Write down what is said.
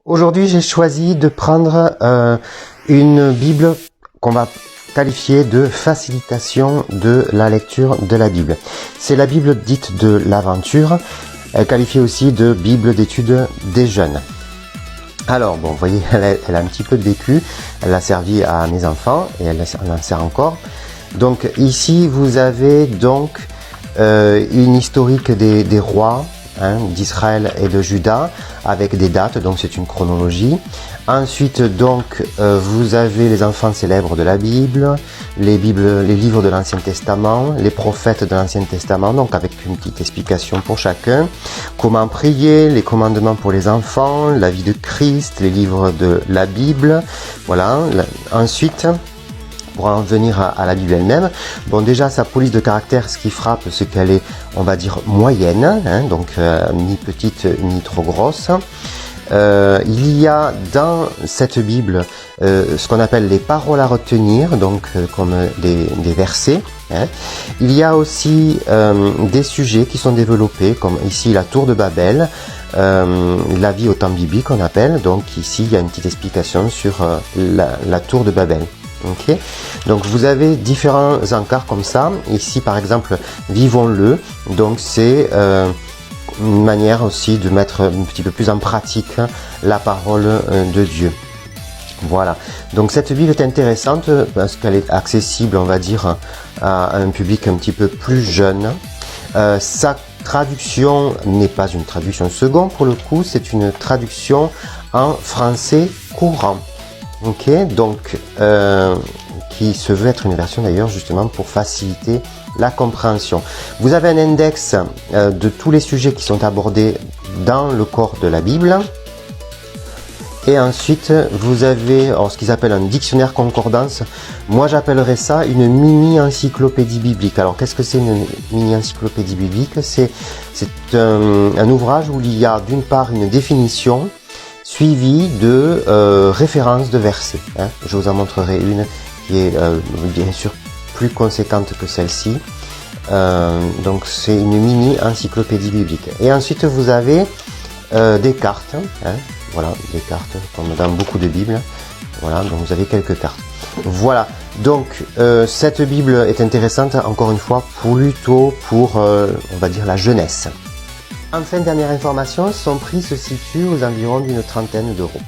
Aujourd'hui, j'ai choisi de prendre une Bible qu'on va qualifier de facilitation de la lecture de la Bible. C'est la Bible dite de l'aventure, qualifiée aussi de Bible d'études des jeunes. Alors, bon, vous voyez, elle a un petit peu de vécu, elle a servi à mes enfants et elle en sert encore. Donc ici, vous avez donc une historique des rois, d'Israël et de Juda, avec des dates, donc c'est une chronologie. Ensuite, donc, vous avez les enfants célèbres de la Bible, les livres de l'Ancien Testament, les prophètes de l'Ancien Testament, donc avec une petite explication pour chacun. Comment prier, les commandements pour les enfants, la vie de Christ, les livres de la Bible, voilà. Ensuite, pour en venir à la Bible elle-même, bon, déjà sa police de caractère, ce qui frappe, c'est qu'elle est, on va dire, moyenne, donc ni petite ni trop grosse. Il y a dans cette Bible ce qu'on appelle les paroles à retenir, donc comme des versets. Il y a aussi des sujets qui sont développés, comme ici la tour de Babel, la vie au temps biblique on appelle. Donc ici il y a une petite explication sur la tour de Babel. Okay. Donc vous avez différents encarts comme ça. Ici par exemple, vivons-le. Donc c'est une manière aussi de mettre un petit peu plus en pratique la parole de Dieu. Voilà. Donc cette Bible est intéressante parce qu'elle est accessible, on va dire, à un public un petit peu plus jeune. Sa traduction n'est pas une traduction second pour le coup, c'est une traduction en français courant. Ok, donc qui se veut être une version d'ailleurs justement pour faciliter la compréhension. Vous avez un index de tous les sujets qui sont abordés dans le corps de la Bible. Et ensuite, vous avez ce qu'ils appellent un dictionnaire concordance. Moi, j'appellerais ça une mini-encyclopédie biblique. Alors, qu'est-ce que c'est une mini-encyclopédie biblique? C'est un ouvrage où il y a d'une part une définition suivie de références de versets. Je vous en montrerai une qui est bien sûr plus conséquente que celle-ci. Donc c'est une mini encyclopédie biblique. Et ensuite vous avez des cartes, voilà, des cartes comme dans beaucoup de Bibles. Voilà, donc vous avez quelques cartes. Voilà, donc cette Bible est intéressante encore une fois plutôt pour on va dire la jeunesse. Enfin, dernière information, son prix se situe aux environs d'une trentaine d'euros.